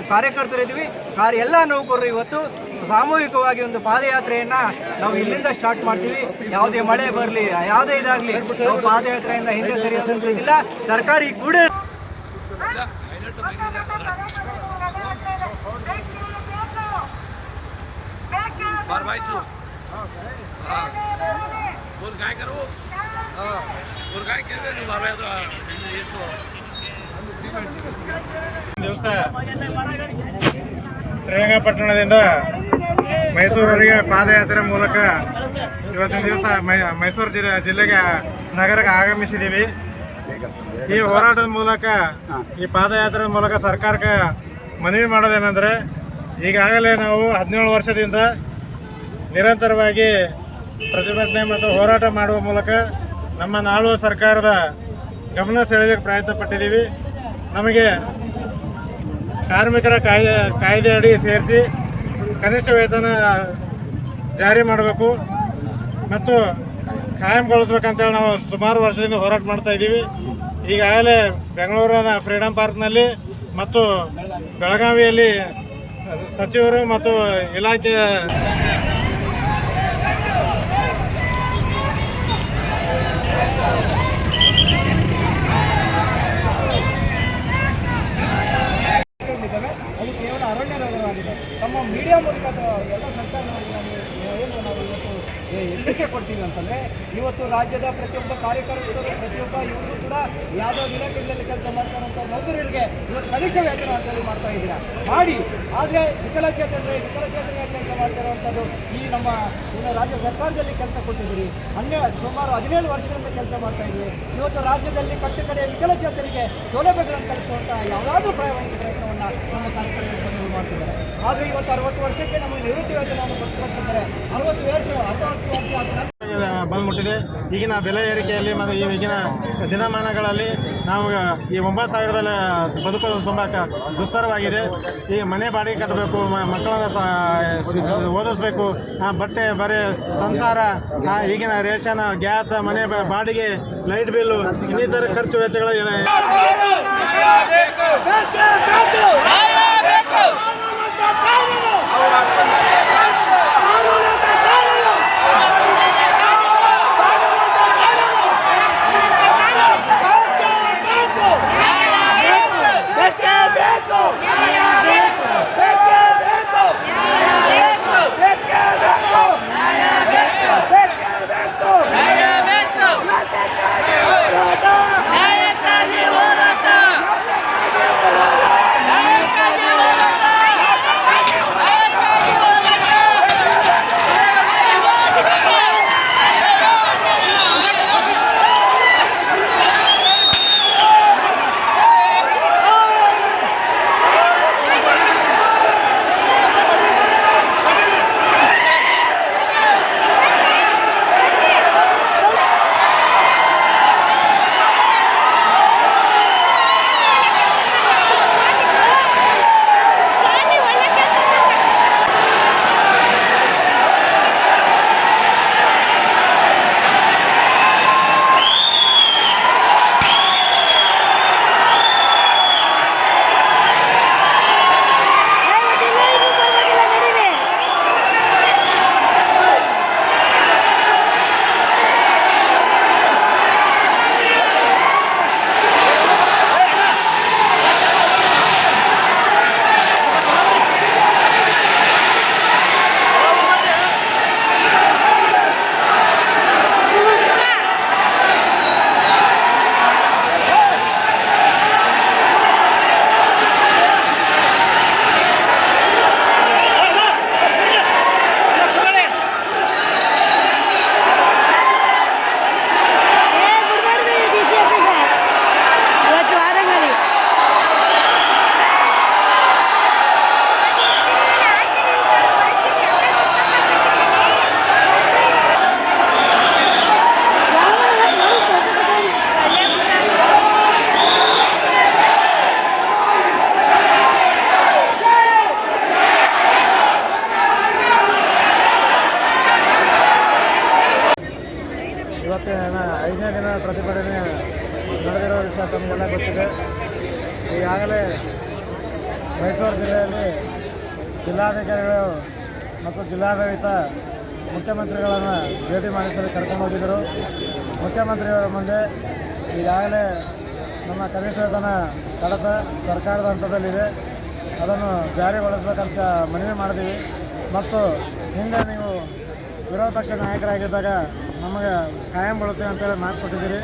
ನಾವು ಕಾರ್ಯಕರ್ತರಿದ್ದೀವಿ. ಎಲ್ಲ ನೌಕರರು ಇವತ್ತು ಸಾಮೂಹಿಕವಾಗಿ ಒಂದು ಪಾದಯಾತ್ರೆಯನ್ನು ನಾವು ಇಲ್ಲಿಂದ ಸ್ಟಾರ್ಟ್ ಮಾಡ್ತೀವಿ. ಯಾವುದೇ ಮಳೆ ಬರಲಿ, ಯಾವುದೇ ಇದಾಗಲಿ, ನಾವು ಪಾದಯಾತ್ರೆಯಿಂದ ಹಿಂದೆ ಸರಿಯೋದಿಲ್ಲ. ಸರ್ಕಾರಿ ಕೂಡ ದಿವಸ ಶ್ರೀರಂಗಪಟ್ಟಣದಿಂದ ಮೈಸೂರಿಗೆ ಪಾದಯಾತ್ರೆ ಮೂಲಕ ಇವತ್ತಿನ ದಿವಸ ಮೈಸೂರು ಜಿಲ್ಲೆಗೆ ನಗರಕ್ಕೆ ಆಗಮಿಸಿದ್ದೀವಿ. ಈ ಹೋರಾಟದ ಮೂಲಕ, ಈ ಪಾದಯಾತ್ರೆ ಮೂಲಕ ಸರ್ಕಾರಕ್ಕೆ ಮನವಿ ಮಾಡೋದೇನೆಂದರೆ, ಈಗಾಗಲೇ ನಾವು 17 ವರ್ಷದಿಂದ ನಿರಂತರವಾಗಿ ಪ್ರತಿಭಟನೆ ಮತ್ತು ಹೋರಾಟ ಮಾಡುವ ಮೂಲಕ ನಮ್ಮ ಆಳುವ ಸರ್ಕಾರದ ಗಮನ ಸೆಳೆಯಲಿಕ್ಕೆ ಪ್ರಯತ್ನ ಪಟ್ಟಿದ್ದೀವಿ. ನಮಗೆ ಕಾರ್ಮಿಕರ ಕಾಯ್ದೆ ಅಡಿ ಸೇರಿಸಿ ಕನಿಷ್ಠ ವೇತನ ಜಾರಿ ಮಾಡಬೇಕು ಮತ್ತು ಕಾಯಂಗೊಳಿಸ್ಬೇಕಂತೇಳಿ ನಾವು ಸುಮಾರು ವರ್ಷದಿಂದ ಹೋರಾಟ ಮಾಡ್ತಾ ಇದ್ದೀವಿ. ಈಗಾಗಲೇ ಬೆಂಗಳೂರಿನ ಫ್ರೀಡಂ ಪಾರ್ಕ್ನಲ್ಲಿ ಮತ್ತು ಬೆಳಗಾವಿಯಲ್ಲಿ ಸಚಿವರು ಮತ್ತು ಇಲಾಖೆ ಅದು ಕೇವಲ ಅರಣ್ಯ ನಗರವಾಗಿದೆ. ನಮ್ಮ ಮೀಡಿಯಾ ಮೂಲಕ ಎಲ್ಲ ಸರ್ಕಾರಗಳಿಗೆ ನಾವು ಇವತ್ತು ಎಚ್ಚರಿಕೆ ಕೊಡ್ತೀವಿ ಅಂತಂದರೆ, ಇವತ್ತು ರಾಜ್ಯದ ಪ್ರತಿಯೊಬ್ಬ ಕಾರ್ಯಕರ್ತರು, ಪ್ರತಿಯೊಬ್ಬ ಇವರು ಕೂಡ ಯಾವುದೋ ಇಲಾಖೆಗಳಲ್ಲಿ ಕೆಲಸ ಮಾಡ್ತಾರಂಥ ನೌಕರರಿಗೆ ಇವತ್ತು ಕನಿಷ್ಠ ವೇತನ ಅಂತೇಳಿ ಮಾಡ್ತಾ ಇದ್ದೀರಾ ಮಾಡಿ. ಆದರೆ ವಿಕಲಚೇತನರಿಗೆ ಕೆಲಸ ಮಾಡ್ತಿರೋವಂಥದ್ದು ಈ ನಮ್ಮ ರಾಜ್ಯ ಸರ್ಕಾರದಲ್ಲಿ ಕೆಲಸ ಕೊಟ್ಟಿದ್ದೀರಿ. ಸುಮಾರು 17 ವರ್ಷಗಳಿಂದ ಕೆಲಸ ಮಾಡ್ತಾ ಇದ್ದೀವಿ. ಇವತ್ತು ರಾಜ್ಯದಲ್ಲಿ ಕಟ್ಟಕಡೆಯ ವಿಕಲಚೇತನರಿಗೆ ಸೌಲಭ್ಯಗಳನ್ನು ಕಲಿಸುವಂಥ ಯಾವುದಾದ್ರೂ ಪ್ರಯತ್ನವನ್ನು ನಮ್ಮ ಕಾರ್ಯಕರ್ತರು ಮಾಡ್ತಿದ್ದಾರೆ. ಆದರೆ ಇವತ್ತು 60 ವರ್ಷಕ್ಕೆ ನಮಗೆ ನಿವೃತ್ತಿ ವೇತನವನ್ನು ಗೊತ್ತುಪಡಿಸಿದ್ದಾರೆ. 60 ವರ್ಷ ಬಂದ್ಬಿಟ್ಟಿದೆ. ಈಗಿನ ಬೆಲೆ ಏರಿಕೆಯಲ್ಲಿ ಮತ್ತು ಈಗಿನ ದಿನಮಾನಗಳಲ್ಲಿ ನಾವು ಈ 9,000ದಲ್ಲಿ ಬದುಕೋದು ತುಂಬ ದುಸ್ತರವಾಗಿದೆ. ಈ ಮನೆ ಬಾಡಿಗೆ ಕಟ್ಟಬೇಕು, ಮಕ್ಕಳನ್ನ ಓದಿಸ್ಬೇಕು, ಬಟ್ಟೆ ಬರೀ ಸಂಸಾರ, ಈಗಿನ ರೇಷನ್, ಗ್ಯಾಸ್, ಮನೆ ಬಾಡಿಗೆ, ಲೈಟ್ ಬಿಲ್ಲು, ಇನ್ನಿತರ ಖರ್ಚು ವೆಚ್ಚಗಳು ಜಿಲ್ಲೆಯಲ್ಲಿ ಜಿಲ್ಲಾಧಿಕಾರಿಗಳು ಮತ್ತು ಜಿಲ್ಲಾಡಳಿತ ಮುಖ್ಯಮಂತ್ರಿಗಳನ್ನು ಭೇಟಿ ಮಾಡಿಸಲು ಕರ್ಕೊಂಡು ಹೋಗಿದ್ದರು. ಮುಖ್ಯಮಂತ್ರಿಯವರ ಮುಂದೆ ಈಗಾಗಲೇ ನಮ್ಮ ಕನಿಷ್ಠ ವೇತನ ಕಡತ ಸರ್ಕಾರದ ಹಂತದಲ್ಲಿದೆ, ಅದನ್ನು ಜಾರಿಗೊಳಿಸಬೇಕಂತ ಮನವಿ ಮಾಡಿದ್ದೀವಿ. ಮತ್ತು ಹಿಂದೆ ನೀವು ವಿರೋಧ ಪಕ್ಷ ನಾಯಕರಾಗಿದ್ದಾಗ ನಮಗೆ ಕಾಯಂಗೊಳ್ಳುತ್ತೆ ಅಂತೇಳಿ ಮಾತು ಕೊಟ್ಟಿದ್ದೀರಿ.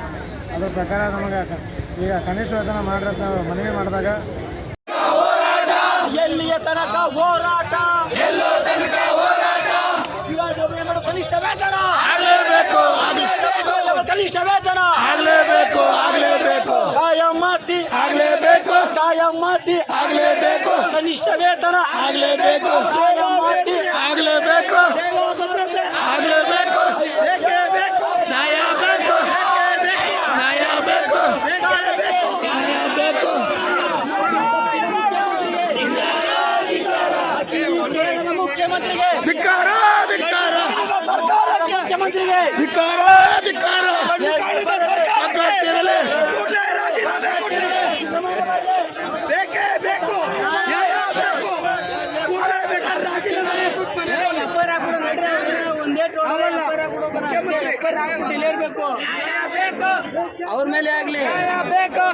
ಅದರ ಪ್ರಕಾರ ನಮಗೆ ಈಗ ಕನಿಷ್ಠ ವೇತನ ಮಾಡ್ರಿ ಅಂತ ಮನವಿ ಮಾಡಿದಾಗ ಎಲ್ಲಿಯ ತನಕ ಹೋರಾಟ ಕನಿಷ್ಠ ವೇತನ ಆಗಲೇಬೇಕು, ಕನಿಷ್ಠ ವೇತನ ಆಗಲೇಬೇಕು, ಕಾಯಮಾತಿ ಆಗಲೇಬೇಕು, ಕಾಯಮಾತಿ ಆಗಲೇಬೇಕು, ಕನಿಷ್ಠ ವೇತನ ಆಗಲೇಬೇಕು, ಕಾಯಮಾತಿ ಆಗಲೇಬೇಕು, ಆಗಲೇಬೇಕು, ನ್ಯಾಯ ಬೇಕು, ನ್ಯಾಯ ಬೇಕು, ನ್ಯಾಯ ಬೇಕು. ಮುಖ್ಯಮಂತ್ರಿಗೆ ಧಿಕ್ಕಾರ, ಧಿಕ್ಕಾರ, ಸರ್ಕಾರಕ್ಕೆ, ಮುಖ್ಯಮಂತ್ರಿಗೆ ಧಿಕ್ಕಾರ, ಧಿಕ್ಕಾರ, ಅಗತ್ಯವಿರಲಿ, ಬೇಕೇ ಬೇಕು, ನ್ಯಾಯ ಬೇಕು, ಅವ್ರ ಮೇಲೆ ಆಗಲಿ ಬೇಕು.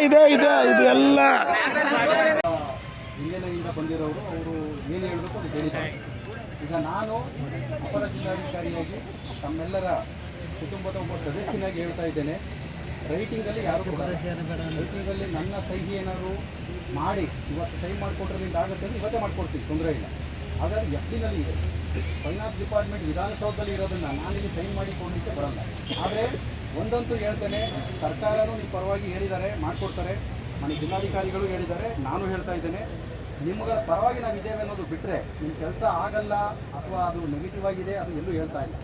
ಇದೆ ಇದು ಎಲ್ಲ ಹಿನ್ನೆಲೆಯಿಂದ ಬಂದಿರೋರು ಅವರು ಏನು ಹೇಳಬೇಕು ಅದು ಹೇಳಿದ್ದಾರೆ. ಈಗ ನಾನು ಅಪರ ಜಿಲ್ಲಾಧಿಕಾರಿಯಾಗಿ ತಮ್ಮೆಲ್ಲರ ಕುಟುಂಬದ ಒಬ್ಬ ಸದಸ್ಯನಾಗಿ ಹೇಳ್ತಾ ಇದ್ದೇನೆ, ರೈಟಿಂಗಲ್ಲಿ ಯಾರು ಕೂಡ ರೈಟಿಂಗಲ್ಲಿ ನನ್ನ ಸಹಿ ಏನಾದರೂ ಮಾಡಿ ಇವತ್ತು ಸಹಿ ಮಾಡಿಕೊಟ್ರೆ ಆಗುತ್ತೆ ಅಂತ ಇವತ್ತೇ ಮಾಡ್ಕೊಡ್ತೀನಿ, ತೊಂದರೆ ಇಲ್ಲ. ಆದರೆ ಎಫ್ ಡಿನಲ್ಲಿ ಇದೆ, ಫೈನಾನ್ಸ್ ಡಿಪಾರ್ಟ್ಮೆಂಟ್ ವಿಧಾನಸೌಧದಲ್ಲಿ ಇರೋದನ್ನು ನಾನಿಲ್ಲಿ ಸೈನ್ ಮಾಡಿ ಕೊಡಲಿಕ್ಕೆ ಬರಲ್ಲ. ಆದರೆ ಒಂದಂತೂ ಹೇಳ್ತೇನೆ, ಸರ್ಕಾರನೂ ನಿಮ್ಮ ಪರವಾಗಿ ಹೇಳಿದ್ದಾರೆ, ಮಾಡಿಕೊಡ್ತಾರೆ, ಮನೆ ಜಿಲ್ಲಾಧಿಕಾರಿಗಳು ಹೇಳಿದ್ದಾರೆ, ನಾನು ಹೇಳ್ತಾ ಇದ್ದೇನೆ, ನಿಮ್ಗಳ ಪರವಾಗಿ ನಾವು ಇದ್ದೇವೆ ಅನ್ನೋದು ಬಿಟ್ಟರೆ ನಿಮ್ಮ ಕೆಲಸ ಆಗಲ್ಲ ಅಥವಾ ಅದು ನೆಗೆಟಿವ್ ಆಗಿದೆ ಅದು ಎಲ್ಲೂ ಹೇಳ್ತಾ ಇಲ್ಲ.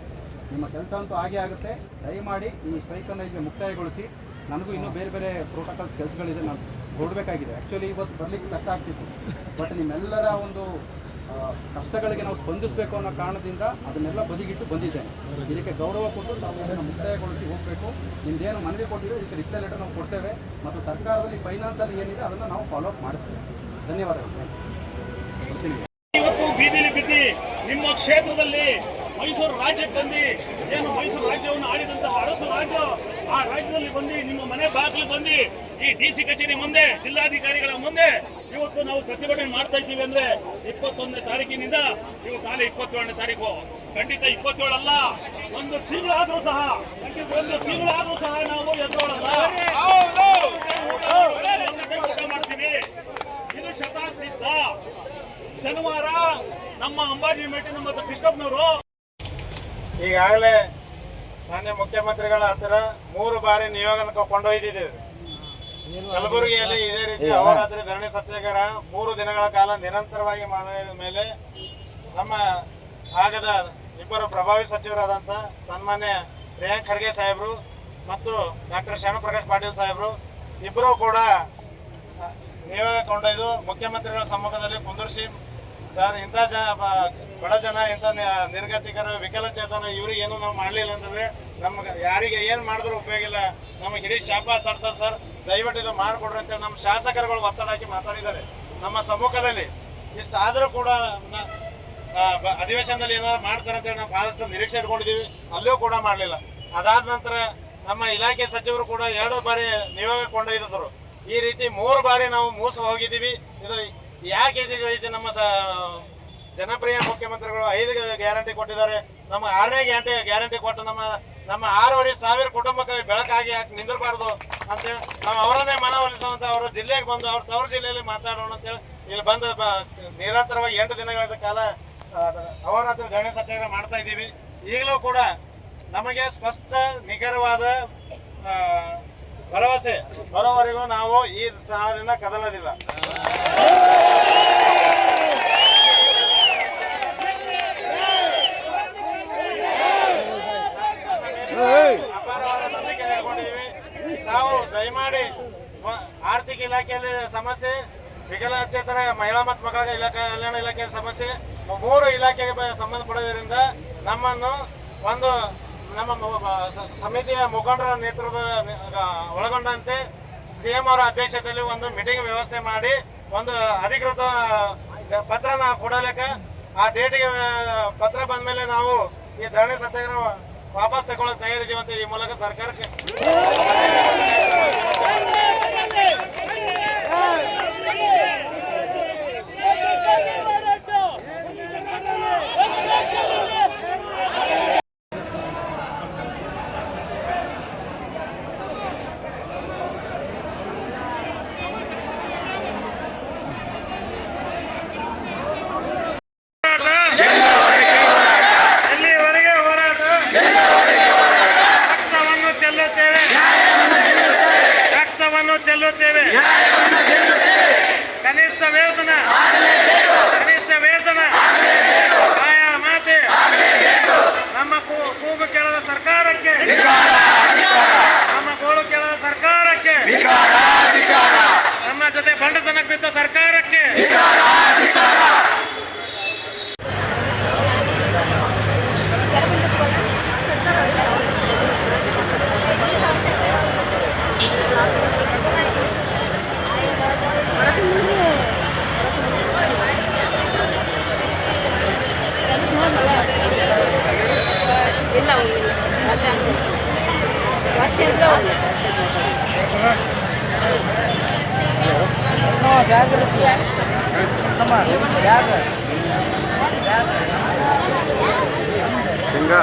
ನಿಮ್ಮ ಕೆಲಸ ಅಂತೂ ಆಗೇ ಆಗುತ್ತೆ. ದಯಮಾಡಿ ಈ ಸ್ಟ್ರೈಕನ್ನು ಈಗ ಮುಕ್ತಾಯಗೊಳಿಸಿ. ನನಗೂ ಇನ್ನೂ ಬೇರೆ ಬೇರೆ ಪ್ರೋಟೋಕಾಲ್ಸ್ ಕೆಲಸಗಳಿದೆ, ನಾನು ಹೊರಡಬೇಕಾಗಿದೆ. ಆ್ಯಕ್ಚುಲಿ ಇವತ್ತು ಬರಲಿಕ್ಕೆ ಕಷ್ಟ ಆಗ್ತಿತ್ತು, ಬಟ್ ನಿಮ್ಮೆಲ್ಲರ ಒಂದು ಕಷ್ಟಗಳಿಗೆ ನಾವು ಸ್ಪಂದಿಸಬೇಕು ಅನ್ನೋ ಕಾರಣದಿಂದ ಅದನ್ನೆಲ್ಲ ಬದಿಗಿಟ್ಟು ಬಂದಿದ್ದೇನೆ. ಇದಕ್ಕೆ ಗೌರವ ಕೊಟ್ಟು ನಾವು ಇದನ್ನು ಮುಕ್ತಾಯಗೊಳಿಸಿ ಹೋಗಬೇಕು. ನಿಮ್ದೇನು ಮನವಿ ಕೊಟ್ಟಿರೋ ಇದಕ್ಕೆ ರಿಪ್ಲೈ ಲೆಟರ್ ನಾವು ಕೊಡ್ತೇವೆ ಮತ್ತು ಸರ್ಕಾರದಲ್ಲಿ ಫೈನಾನ್ಸಲ್ಲಿ ಏನಿದೆ ಅದನ್ನು ನಾವು ಫಾಲೋ ಅಪ್ ಮಾಡಿಸ್ತೇವೆ. ಧನ್ಯವಾದಗಳು. ಇವತ್ತು ಬೀದಿಲಿ ಬಿದ್ದಿ ನಿಮ್ಮ ಕ್ಷೇತ್ರದಲ್ಲಿ ಮೈಸೂರು ರಾಜ್ಯಕ್ಕೆ ಬಂದು ಏನು ಮೈಸೂರು ರಾಜ್ಯವನ್ನು ಆಳಿದಂತಹ ಅರಸು ರಾಜ್ಯ, ಆ ರಾಜ್ಯದಲ್ಲಿ ಬಂದು ನಿಮ್ಮ ಮನೆ ಬಾಗಿಲು ಬಂದು ಈ DC ಕಚೇರಿ ಮುಂದೆ ಜಿಲ್ಲಾಧಿಕಾರಿಗಳ ಮುಂದೆ ಇವತ್ತು ನಾವು ಪ್ರತಿಭಟನೆ ಮಾಡ್ತಾ ಇದ್ದೀವಿ ಅಂದ್ರೆ 21ನೇ ತಾರೀಕಿನಿಂದ ಇವತ್ತು ನಾಳೆ 27ನೇ ತಾರೀಕು, ಖಂಡಿತ 27 ಅಲ್ಲ, ಒಂದು ತಿಂಗಳಾದ್ರೂ ಸಹ ನಾವು ಎದುರೋಳಲ್ಲ ಮಾಡ್ತೀವಿ. ಇದು ಶತಾಸಿದ್ಧ. ಶನಿವಾರ ನಮ್ಮ ಅಂಬಾಜಿ ಮೇಟಿನ ಮತ್ತು ಕೃಷ್ಣಪ್ಪನವರು ಈಗಾಗಲೇ ಮಾನ್ಯ ಮುಖ್ಯಮಂತ್ರಿಗಳ ಹತ್ತಿರ 3 ಬಾರಿ ನಿಯೋಗ ಕೊಂಡೊಯ್ದಿದ್ದೇವೆ. ಕಲಬುರಗಿಯಲ್ಲಿ ಇದೇ ರೀತಿ ಅಹೋರಾತ್ರಿ ಧರಣಿ ಸತ್ಯಾಗ್ರಹ 3 ದಿನಗಳ ಕಾಲ ನಿರಂತರವಾಗಿ ಮಾಡಿದ ಮೇಲೆ ನಮ್ಮ ಆಗದ ಇಬ್ಬರು ಪ್ರಭಾವಿ ಸಚಿವರಾದಂಥ ಸನ್ಮಾನ್ಯ ಪ್ರಿಯಾಂಕ್ ಖರ್ಗೆ ಸಾಹೇಬರು ಮತ್ತು ಡಾಕ್ಟರ್ ಶ್ಯಾಮಪ್ರಕಾಶ್ ಪಾಟೀಲ್ ಸಾಹೇಬರು ಇಬ್ಬರೂ ಕೂಡ ನಿಯೋಗ ಕೊಂಡೊಯ್ದು ಮುಖ್ಯಮಂತ್ರಿಗಳ ಸಮ್ಮುಖದಲ್ಲಿ ಕುಂದರ್ಸಿ, ಸರ್ ಇಂಥ ಬಡ ಜನ, ಇಂಥ ನಿರ್ಗತಿಕರು, ವಿಕಲಚೇತನ ಇವ್ರಿಗೆ ಏನು ನಾವು ಮಾಡಲಿಲ್ಲ ಅಂತಂದರೆ ನಮ್ಗೆ ಯಾರಿಗೆ ಏನು ಮಾಡಿದ್ರೂ ಉಪಯೋಗ ಇಲ್ಲ, ನಮಗೆ ಇಡೀ ಶಾಪ ತಡ್ತದೆ ಸರ್, ದಯವಿಟ್ಟು ಇದು ಮಾಡಿಕೊಡ್ರಿ ಅಂತೇಳಿ ನಮ್ಮ ಶಾಸಕರುಗಳು ಒತ್ತಡ ಹಾಕಿ ಮಾತಾಡಿದ್ದಾರೆ ನಮ್ಮ ಸಮ್ಮುಖದಲ್ಲಿ. ಇಷ್ಟಾದರೂ ಕೂಡ ಅಧಿವೇಶನದಲ್ಲಿ ಏನಾದ್ರು ಮಾಡ್ತಾರೆ ಅಂತೇಳಿ ನಾವು ಭಾಳಷ್ಟು ನಿರೀಕ್ಷೆ ಇಟ್ಕೊಂಡಿದ್ದೀವಿ, ಅಲ್ಲೂ ಕೂಡ ಮಾಡಲಿಲ್ಲ. ಅದಾದ ನಂತರ ನಮ್ಮ ಇಲಾಖೆ ಸಚಿವರು ಕೂಡ 2 ಬಾರಿ ನಿಯೋಗ ಕೊಂಡೊಯ್ದಿದ್ರು. ಈ ರೀತಿ 3 ಬಾರಿ ನಾವು ಮೋಸ ಹೋಗಿದ್ದೀವಿ. ಇದು ಯಾಕೆ ಈ ರೀತಿ ನಮ್ಮ ಜನಪ್ರಿಯ ಮುಖ್ಯಮಂತ್ರಿಗಳು 5 ಗ್ಯಾರಂಟಿ ಕೊಟ್ಟಿದ್ದಾರೆ, ನಮ್ಮ 6ನೇ ಗ್ಯಾರಂಟಿ ಕೊಟ್ಟು ನಮ್ಮ 6,500 ಕುಟುಂಬಕ್ಕೆ ಬೆಳಕಾಗಿ ಯಾಕೆ ನಿಂದಿರಬಾರ್ದು ಅಂತೇಳಿ ನಾವು ಅವರನ್ನೇ ಮನವೊಲಿಸುವಂತ ಅವರ ಜಿಲ್ಲೆಗೆ ಬಂದು ಅವ್ರ ತವರು ಜಿಲ್ಲೆಯಲ್ಲಿ ಮಾತಾಡೋಣ ಅಂತೇಳಿ ಇಲ್ಲಿ ಬಂದು ನಿರಂತರವಾಗಿ 8 ದಿನಗಳ ಕಾಲ ಅಹೋರಾತ್ರಿ ಧರಣಿ ಸತ್ಯಾಗ್ರಹ ಮಾಡ್ತಾ ಇದ್ದೀವಿ. ಈಗಲೂ ಕೂಡ ನಮಗೆ ಸ್ಪಷ್ಟ ನಿಖರವಾದ ಭರವಸೆ ಬರೋವರೆಗೂ ನಾವು ಈ ಸ್ಥಳದಿಂದ ಕದಲೋದಿಲ್ಲ. ಅಪಾರವಾದ ನಂಬಿಕೆ ಇಟ್ಕೊಂಡಿದ್ದೀವಿ. ನಾವು ದಯಮಾಡಿ ಆರ್ಥಿಕ ಇಲಾಖೆಯಲ್ಲಿ ಸಮಸ್ಯೆ, ವಿಕಲಚೇತನ ಮಹಿಳಾ ಮತ್ತು ಮಕ್ಕಳ ಕಲ್ಯಾಣ ಇಲಾಖೆಯ ಸಮಸ್ಯೆ, 3 ಇಲಾಖೆಗೆ ಸಂಬಂಧಪಡೋದ್ರಿಂದ ನಮ್ಮನ್ನು ಒಂದು ನಮ್ಮ ಸಮಿತಿಯ ಮುಖಂಡರ ನೇತೃತ್ವದ ಒಳಗೊಂಡಂತೆ CM ಅವರ ಅಧ್ಯಕ್ಷತೆಯಲ್ಲಿ ಒಂದು ಮೀಟಿಂಗ್ ವ್ಯವಸ್ಥೆ ಮಾಡಿ ಒಂದು ಅಧಿಕೃತ ಪತ್ರನ ಕೊಡಲಿಕ್ಕೆ ಆ ಡೇಟಿಗೆ ಪತ್ರ ಬಂದ ಮೇಲೆ ನಾವು ಈ ಧರಣಿ ಸತ್ಯಾಗ್ರಹ ವಾಪಸ್ ತಗೊಳ್ಳೋ ತಯಾರಿದ್ದೀವಿ ಅಂತ ಈ ಮೂಲಕ ಸರ್ಕಾರಕ್ಕೆ ಎಲ್ಲಿವರೆಗೆ ಹೋರಾಟ ರಕ್ತವನ್ನು ಚೆಲ್ಲುತ್ತೇವೆ ರಕ್ತವನ್ನು ಚೆಲ್ಲುತ್ತೇವೆ ಕನಿಷ್ಠ ವೇತನ ಆಯಾ ಮಾತೆ ನಮ್ಮ ಕೂಗು ಕೇಳದ ಸರ್ಕಾರಕ್ಕೆ ನಮ್ಮ ಗೋಳು ಕೇಳದ ಸರ್ಕಾರಕ್ಕೆ ನಮ್ಮ ಜೊತೆ ಬಂಡತನಕ್ಕೆ ಬಿದ್ದ ಸರ್ಕಾರಕ್ಕೆ ಸಿಂಗ